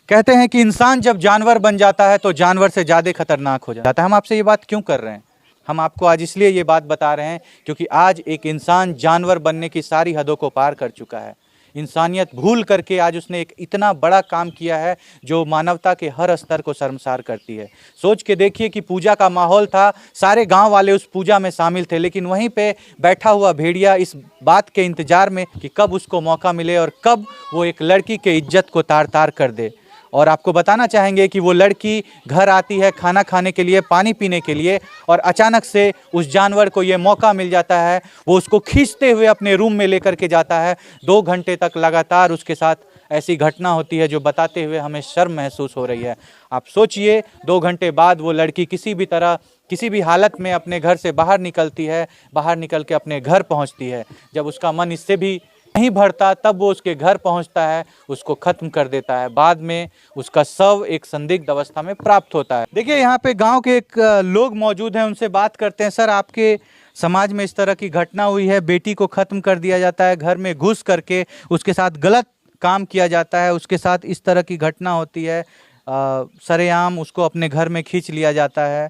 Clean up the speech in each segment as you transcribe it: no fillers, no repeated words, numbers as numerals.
कहते हैं कि इंसान जब जानवर बन जाता है तो जानवर से ज़्यादा खतरनाक हो जाता है। हम आपसे ये बात क्यों कर रहे हैं? हम आपको आज इसलिए ये बात बता रहे हैं क्योंकि आज एक इंसान जानवर बनने की सारी हदों को पार कर चुका है। इंसानियत भूल करके आज उसने एक इतना बड़ा काम किया है जो मानवता के हर स्तर को शर्मसार करती है। सोच के देखिए कि पूजा का माहौल था, सारे गांव वाले उस पूजा में शामिल थे, लेकिन वहीं पे बैठा हुआ भेड़िया इस बात के इंतजार में कि कब उसको मौका मिले और कब वो एक लड़की के इज्जत को तार तार कर दे। और आपको बताना चाहेंगे कि वो लड़की घर आती है खाना खाने के लिए, पानी पीने के लिए, और अचानक से उस जानवर को ये मौका मिल जाता है। वो उसको खींचते हुए अपने रूम में लेकर के जाता है। 2 घंटे तक लगातार उसके साथ ऐसी घटना होती है जो बताते हुए हमें शर्म महसूस हो रही है। आप सोचिए, 2 घंटे बाद वो लड़की किसी भी तरह, किसी भी हालत में अपने घर से बाहर निकलती है, बाहर निकल के अपने घर पहुंचती है। जब उसका मन इससे भी नहीं भरता तब वो उसके घर पहुंचता है, उसको खत्म कर देता है। बाद में उसका शव एक संदिग्ध अवस्था में प्राप्त होता है। देखिए, यहाँ पे गांव के एक लोग मौजूद हैं, उनसे बात करते हैं। सर, आपके समाज में इस तरह की घटना हुई है, बेटी को खत्म कर दिया जाता है, घर में घुस करके उसके साथ गलत काम किया जाता है, उसके साथ इस तरह की घटना होती है, सरेआम उसको अपने घर में खींच लिया जाता है,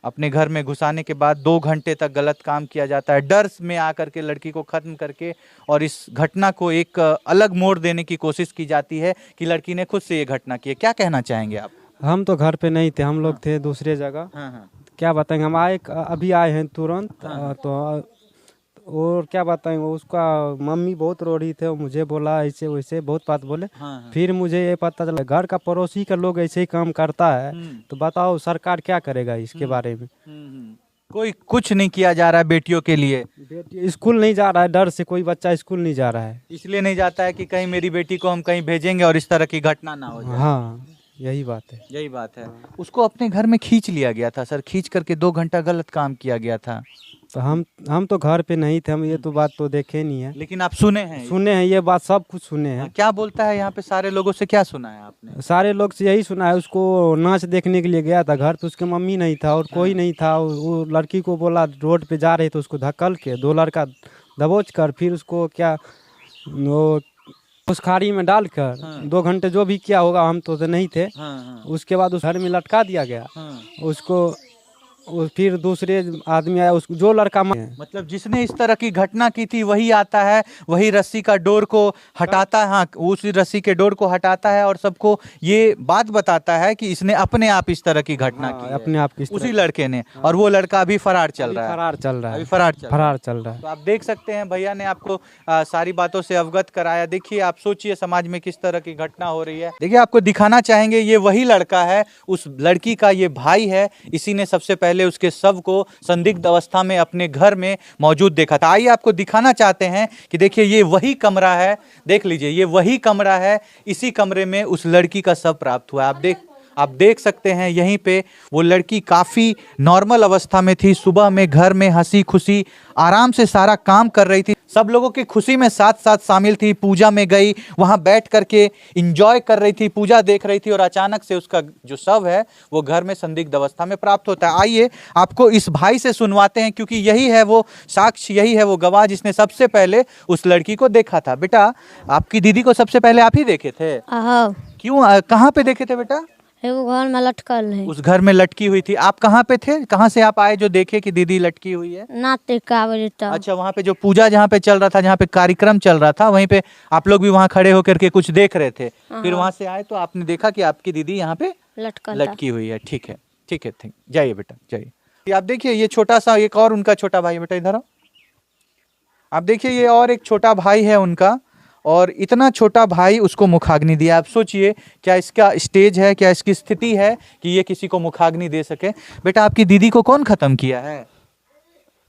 अपने घर में घुसाने के बाद 2 घंटे तक गलत काम किया जाता है, डर में आकर के लड़की को खत्म करके, और इस घटना को एक अलग मोड़ देने की कोशिश की जाती है कि लड़की ने खुद से ये घटना की है। क्या कहना चाहेंगे आप? हम तो घर पे नहीं थे, हम लोग थे दूसरे जगह। हाँ। क्या बताएंगे, हम अभी आए हैं तुरंत। तो और क्या बताएंगे, उसका मम्मी बहुत रो रही थे, मुझे बोला ऐसे वैसे बहुत बात बोले। फिर मुझे ये पता चला घर का पड़ोसी का लोग ऐसे ही काम करता है, तो बताओ सरकार क्या करेगा इसके बारे में? कोई कुछ नहीं किया जा रहा है बेटियों के लिए। बेटी स्कूल नहीं जा रहा है, डर से कोई बच्चा स्कूल नहीं जा रहा है। इसलिए नहीं जाता है कि कहीं मेरी बेटी को हम कहीं भेजेंगे और इस तरह की घटना ना हो जाए। हाँ, यही बात है। यही बात है। उसको अपने घर में खींच लिया गया था सर, खींच करके 2 घंटा गलत काम किया गया था। तो हम तो घर पे नहीं थे, हम ये तो बात तो देखे नहीं है, लेकिन आप सुने हैं ये बात, सब कुछ सुने हैं। क्या बोलता है यहाँ पे सारे लोगों से? क्या सुना है आपने? सारे लोग से यही सुना है, उसको नाच देखने के लिए गया था, घर पे उसके मम्मी नहीं था और कोई नहीं था। वो लड़की को बोला, रोड पे जा रहे थे, उसको धक्कल के 2 लड़का दबोच कर फिर उसको क्या वो उस खाड़ी में डालकर 2 घंटे जो भी किया होगा, हम तो नहीं थे। उसके बाद उस घर में लटका दिया गया उसको। फिर दूसरे आदमी आया, उसको जो लड़का मतलब जिसने इस तरह की घटना की थी वही आता है, वही रस्सी का डोर को हटाता है। हाँ, उसी रस्सी के डोर को हटाता है और सबको ये बात बताता है कि इसने अपने आप इस तरह की घटना की है, अपने आप की, उसी लड़के ने। और वो लड़का अभी फरार चल रहा है। फरार चल रहा है। तो आप देख सकते हैं, भैया ने आपको सारी बातों से अवगत कराया। देखिए, आप सोचिए समाज में किस तरह की घटना हो रही है। देखिए, आपको दिखाना चाहेंगे, ये वही लड़का है, उस लड़की का ये भाई है। इसी ने सबसे पहले उसके शव को संदिग्ध अवस्था में अपने घर में मौजूद देखा था। आइए आपको दिखाना चाहते हैं कि देखिए, ये वही कमरा है, देख लीजिए, ये वही कमरा है। इसी कमरे में उस लड़की का शव प्राप्त हुआ। आप देख सकते हैं, यहीं पे वो लड़की काफी नॉर्मल अवस्था में थी। सुबह में घर में हंसी खुशी आराम से सारा काम कर रही थी, सब लोगों की खुशी में साथ साथ शामिल थी। पूजा में गई, वहां बैठ करके एंजॉय कर रही थी, पूजा देख रही थी, और अचानक से उसका जो शव है वो घर में संदिग्ध अवस्था में प्राप्त होता है। आइए आपको इस भाई से सुनवाते हैं, क्योंकि यही है वो साक्ष्य, यही है वो गवाह जिसने सबसे पहले उस लड़की को देखा था। बेटा, आपकी दीदी को सबसे पहले आप ही देखे थे? क्यों, कहाँ पे देखे थे बेटा? वो घर में लटकल है। उस घर में लटकी हुई थी। आप कहाँ पे थे? कहाँ से आप आए जो देखे कि दीदी लटकी हुई है? नाते का अच्छा, वहाँ पे जो पूजा जहाँ पे चल रहा था, जहाँ पे कार्यक्रम चल रहा था, वहीं पे आप लोग भी वहाँ खड़े होकर के कुछ देख रहे थे। फिर वहाँ से आए तो आपने देखा कि आपकी दीदी यहाँ पे लटकी हुई है। ठीक है, ठीक है, जाइए बेटा, जाइए। आप देखिए, ये छोटा सा एक और उनका छोटा भाई, बेटा इधर आओ। आप देखिए, ये और एक छोटा भाई है उनका, और इतना छोटा भाई उसको मुखाग्नि दिया। आप सोचिए, क्या इसका स्टेज है, क्या इसकी स्थिति है कि ये किसी को मुखाग्नि दे सके? बेटा, आपकी दीदी को कौन खत्म किया है?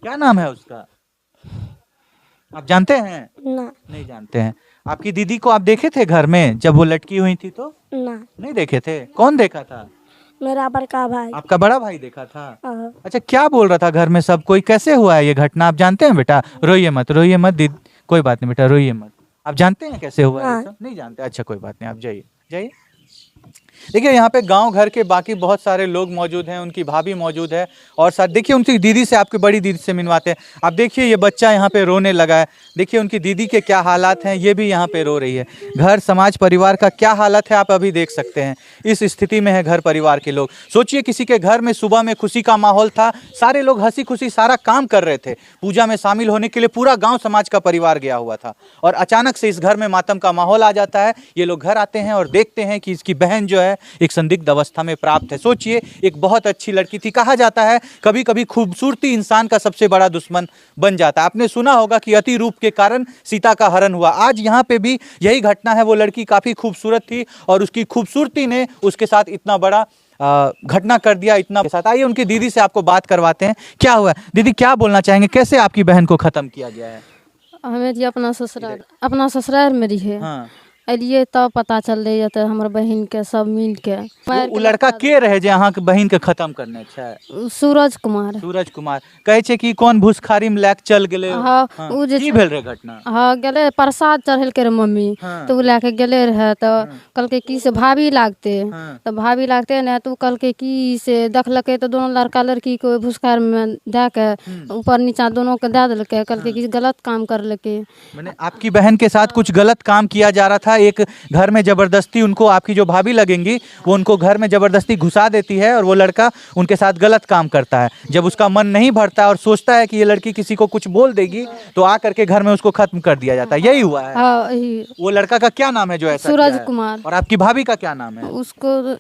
क्या नाम है उसका? आप जानते हैं? नहीं जानते हैं। आपकी दीदी को आप देखे थे घर में जब वो लटकी हुई थी? तो नहीं देखे थे। कौन देखा था? मेरा बड़का भाई। आपका बड़ा भाई देखा था? अच्छा, क्या बोल रहा था घर में सब कोई? कैसे हुआ है ये घटना, आप जानते हैं? बेटा रोइए मत, रोइए मत, दीदी कोई बात नहीं बेटा, रोइए मत। आप जानते हैं कैसे हुआ है? नहीं जानते? अच्छा, कोई बात नहीं, आप जाइए। देखिए यहाँ पे गांव घर के बाकी बहुत सारे लोग मौजूद हैं, उनकी भाभी मौजूद है और साथ देखिए उनकी दीदी से, आपकी बड़ी दीदी से मिलवाते हैं। आप देखिए ये बच्चा यहाँ पे रोने लगा है, देखिए उनकी दीदी के क्या हालात हैं, ये भी यहाँ पे रो रही है। घर समाज परिवार का क्या हालत है आप अभी देख सकते हैं। इस स्थिति में है घर परिवार के लोग। सोचिए किसी के घर में सुबह में खुशी का माहौल था, सारे लोग हंसी खुशी सारा काम कर रहे थे, पूजा में शामिल होने के लिए पूरा गाँव समाज का परिवार गया हुआ था और अचानक से इस घर में मातम का माहौल आ जाता है। ये लोग घर आते हैं और देखते हैं कि इसकी बहन जो है एक संदिग्ध अवस्था में प्राप्त है। सोचिए एक बहुत अच्छी लड़की थी। कहा जाता है कभी कभी खूबसूरती इंसान का सबसे बड़ा दुश्मन बन जाता है। आपने सुना होगा कि अति रूप के कारण सीता का हरण हुआ। आज यहाँ पे भी यही घटना है। वो लड़की काफी खूबसूरत थी और उसकी खूबसूरती ने उसके साथ इतना बड़ा घटना कर दिया, इतना साथ। आइए उनकी दीदी से आपको बात करवाते हैं। क्या हुआ दीदी, क्या बोलना चाहेंगे, कैसे आपकी बहन को खत्म किया गया है? हमें जी अपना ससुराल में रही है। हाँ। अलिए तब पता चल रही है तो हमारे बहन के सब मिल के वो लड़का के रहे जे अहाँ के बहन के खत्म करने छै? सूरज कुमार कहे छे कि कौन भूसखारी में लैक चल गेले। हाँ, हाँ। उ जे की भेल रहे घटना? हाँ गेले प्रसाद चढ़ेलके रे मम्मी। हाँ। तो उ लेके गेले रहे तो कहलके की से भाभी लागते। हाँ। तो भाभी लागते ने तो कहलके की से देखलके तो दोनों लड़का लड़की को भूसखार में दे के ऊपर नीचा दोनों के दे देलके। कहलके कि गलत काम करलके। मैंने आपकी बहन के साथ कुछ गलत काम किया जा रहा था। एक घर में जबरदस्ती उनको, आपकी जो भाभी लगेंगी वो उनको घर में जबरदस्ती घुसा देती है और वो लड़का उनके साथ गलत काम करता है। जब उसका मन नहीं भरता और सोचता है कि ये लड़की किसी को कुछ बोल देगी तो आ करके घर में उसको खत्म कर दिया जाता है। यही हुआ है? हाँ, वो लड़का का क्या नाम है जो ऐसा सूरज किया है? कुमार। और आपकी भाभी का क्या नाम है? उसको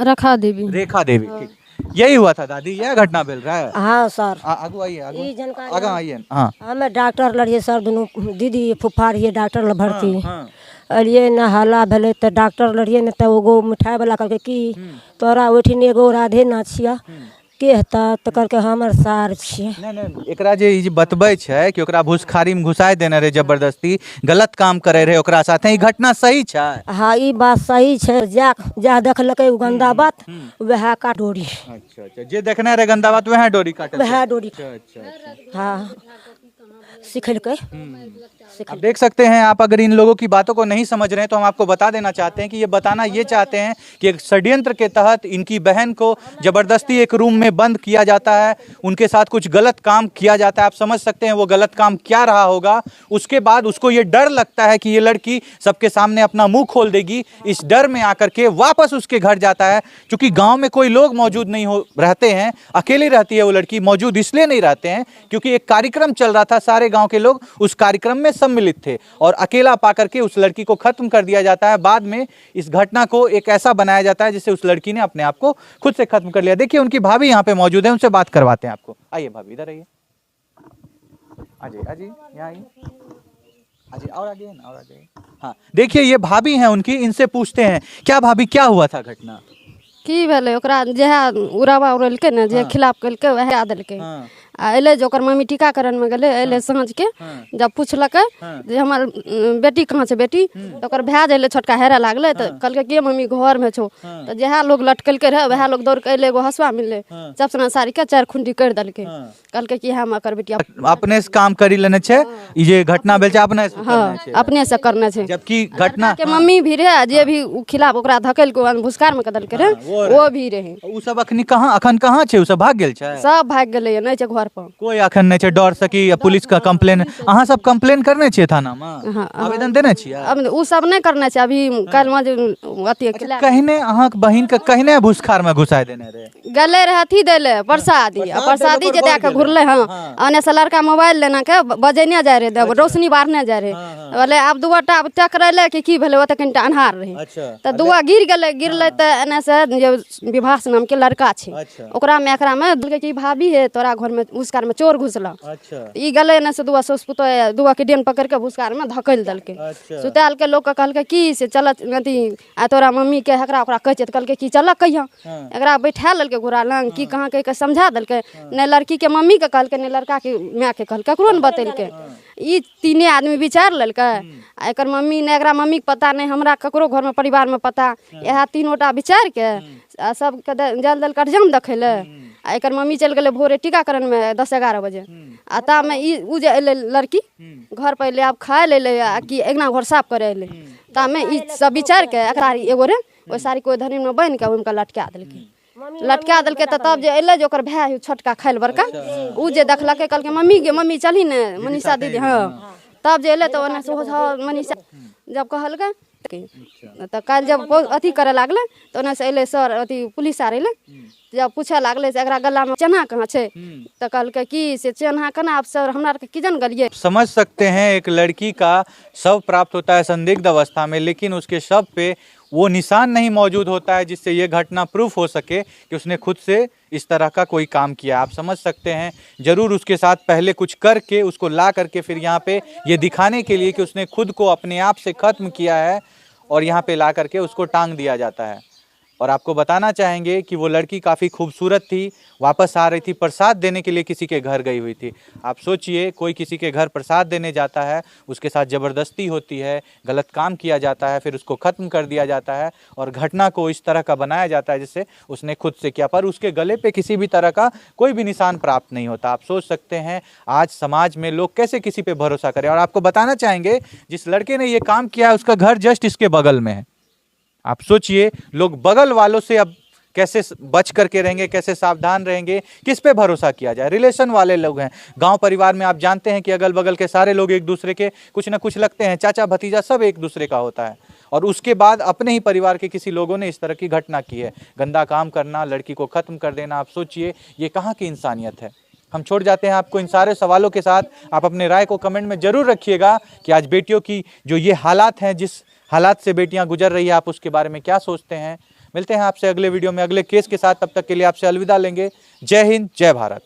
रखा देवी। रेखा देवी। ठीक, यही हुआ था दादी, यह घटना भेल रहा है? हाँ सर, आगू आइए, ई जानकारी आगे आइए। हाँ हमें डॉक्टर लड़िए सर, दोनों दीदी फुफा रहिए डॉक्टर ल भर्ती। हाँ। अलिए न हल्ला भेले तो डॉक्टर लड़िए न तो एगो मिठाई वाला कहलके कि तोरा ओठिन एगो राधे ना छिया के हेता तो कहलके हमर सार छिए। नहीं एकरा जे ई बतबै छै कि ओकरा भूसखारी में घुसाए देने रहे, जबरदस्ती गलत काम करे रहे ओकरा साथे, ई घटना सही छै? हाँ ई बात सही छै। जा देखलकै उ गंदा बात वह का डोरी। अच्छा, जे देखने रहे गंदा बात वह डोरी काटे। वह डोरी। अच्छा। हाँ सिखलकै। आप देख सकते हैं, आप अगर इन लोगों की बातों को नहीं समझ रहे हैं तो हम आपको बता देना चाहते हैं कि ये बताना ये चाहते हैं कि एक षड्यंत्र के तहत इनकी बहन को जबरदस्ती एक रूम में बंद किया जाता है, उनके साथ कुछ गलत काम किया जाता है। आप समझ सकते हैं वो गलत काम क्या रहा होगा। उसके बाद उसको ये डर लगता है कि ये लड़की सबके सामने अपना मुंह खोल देगी। इस डर में आकर के वापस उसके घर जाता है। क्योंकि गाँव में कोई लोग मौजूद नहीं हो रहते हैं, अकेली रहती है वो लड़की। मौजूद इसलिए नहीं रहते हैं क्योंकि एक कार्यक्रम चल रहा था, सारे गाँव के लोग उस कार्यक्रम में सम्मिलित थे और अकेला पाकर के उस लड़की को खत्म कर दिया जाता है। बाद में इस घटना को एक ऐसा बनाया जाता है जिससे उस लड़की ने अपने आप को खुद से खत्म कर लिया। देखिए उनकी भाभी यहाँ पे मौजूद है, उनसे बात करवाते हैं आपको। आइए भाभी, इधर आइए, आइए यहाँ आइए, आइए और आगे ना, और आगे। हाँ देखिए ये भाभी हैं उनकी, इनसे पूछते हैं। क्या भाभी, क्या हुआ था घटना? की भेलै ओकरा जेहा उड़ावा उड़ेलकै ने, जे खिलाफ केलकै वएह कए देलकै। हाँ। आ अयलै जे ओकर मम्मी टीकाकरण में गेलै, अयलै साँझ के जब पूछलकै जे हमर बेटी कहाँ छै बेटी, तो ओकर भाय जे अयलै छोटका हेरे लागलै तो कहलकै के मम्मी घर में छौ। तो जएह लोग लटकेलकै रहे वएह लोग दौड़ के अयलै, एगो हसुआ मिललै, चपसना साड़ी के 4 खुंडी कर देलकै। कहलकै कि हम एकर बेटी अपने से काम करी लेने छे, ई जे घटना भेल छै अपने से करने छे। अपने से करने छै। जबकि घटना के मम्मी भी रहे, जे भी उ खिलाफ ओकरा धकेलकै भुसकार में कदलकै रहे, वो भी रहे। उ सब अखन कहाँ छै? उ सब भाग गेल छै? सब भाग गेलै, नहीं छै घर पर कोई अखन नहीं छै। डर से कि पुलिस का कंप्लेन, अहाँ सब कंप्लेन करने छियै थाना में? आवेदन देने छियै? अब उ सब नहीं करने छै। अभी कल में जो अथी खिला कहने अहाँ के बहिन के कहने भूसखार में घुसाए देने रहे, गले रहे अथी देले प्रसादी, प्रसादी जे दे के घुरले। हाँ आने से लड़का मोबाइल लेना के बजेने जाय रहे, रोशनी बारने जाय रहे। बोले अब दुआटा टकरेले कि भेले, ओते कनिटा अन्हार रहे तो दुआ गिर गिरले तो एने से जे विभास नाम के लड़का छै ओकरा में एकरा में कि भाभी है तोरा घर में भूसकार में चोर घुसला। ई गले ने से दुआ सोसपुतो दुआ के डेन पकड़ के भूसकार में धकेल देलके। सुताल के लोग के कहलके कि से चलत अथी आ तोरा मम्मी के एकरा ओकरा कहै छै, कहलके कि चल कहिया। एकरा बैठा लेलके घोड़ा लंग, की कहाँ कह के समझा देलके। ने लड़की के मम्मी के कहलके, ने लड़का के माय के कहलके, ककरो ने बतेलके। ई तीने आदमी विचार लेलके। आ एकर मम्मी ने एकरा मम्मी के पता नहीं, हमरा ककरो घर में परिवार में पता। यह तीनोटा विचार के सबके जल दल कटजाम देखेले। आ एकर मम्मी चल गए भोरे टीकाकरण में 10-11 बजे। आ ता में उ जे अयलै लड़की घर पर अयलै, आब खाए ले कि एगना घर साफ करे अयलै। ता में ई सब विचार के एकरा एगो रे ओहि साड़ी के ओहि धनी में बांध के उनका लटका देलकै तो तब जे अयलै जे ओकर भाय छोटका खाइल बड़का उ जे देखलकै कहलकै मम्मी गे मम्मी चली ने मनीषा दीदी हाँ तब जे अयलै तो ओने से मनीषा जब कहलकै तो कल जब अथी करे लागले तो ओने से अयलै सर अथी पुलिस आर अयलै जब पूछे लागले से एकरा गला में चेन्हा कहाँ छे तो कहलकै कि से चेन्हा कना आप सर हमरा के किजन गलिए। समझ सकते हैं एक लड़की का शव प्राप्त होता है संदिग्ध अवस्था में, लेकिन उसके शव पे वो निशान नहीं मौजूद होता है जिससे ये घटना प्रूफ हो सके कि उसने खुद से इस तरह का कोई काम किया। आप समझ सकते हैं जरूर उसके साथ पहले कुछ करके उसको ला करके फिर यहाँ पे ये दिखाने के लिए कि उसने खुद को अपने आप से खत्म किया है और यहाँ पे ला करके उसको टांग दिया जाता है। और आपको बताना चाहेंगे कि वो लड़की काफ़ी खूबसूरत थी, वापस आ रही थी, प्रसाद देने के लिए किसी के घर गई हुई थी। आप सोचिए कोई किसी के घर प्रसाद देने जाता है, उसके साथ ज़बरदस्ती होती है, गलत काम किया जाता है, फिर उसको ख़त्म कर दिया जाता है और घटना को इस तरह का बनाया जाता है जिससे उसने खुद से किया, पर उसके गले पे किसी भी तरह का कोई भी निशान प्राप्त नहीं होता। आप सोच सकते हैं आज समाज में लोग कैसे किसी पे भरोसा करें। और आपको बताना चाहेंगे जिस लड़के ने ये काम किया है उसका घर जस्ट इसके बगल में है। आप सोचिए लोग बगल वालों से अब कैसे बच करके रहेंगे, कैसे सावधान रहेंगे, किस पे भरोसा किया जाए। रिलेशन वाले लोग हैं, गांव परिवार में आप जानते हैं कि अगल बगल के सारे लोग एक दूसरे के कुछ ना कुछ लगते हैं, चाचा भतीजा सब एक दूसरे का होता है। और उसके बाद अपने ही परिवार के किसी लोगों ने इस तरह की घटना की है, गंदा काम करना, लड़की को ख़त्म कर देना। आप सोचिए ये कहाँ की इंसानियत है। हम छोड़ जाते हैं आपको इन सारे सवालों के साथ। आप अपने राय को कमेंट में ज़रूर रखिएगा कि आज बेटियों की जो ये हालात हैं, जिस हालात से बेटियां गुजर रही है, आप उसके बारे में क्या सोचते हैं। मिलते हैं आपसे अगले वीडियो में अगले केस के साथ, तब तक के लिए आपसे अलविदा लेंगे। जय हिंद, जय भारत।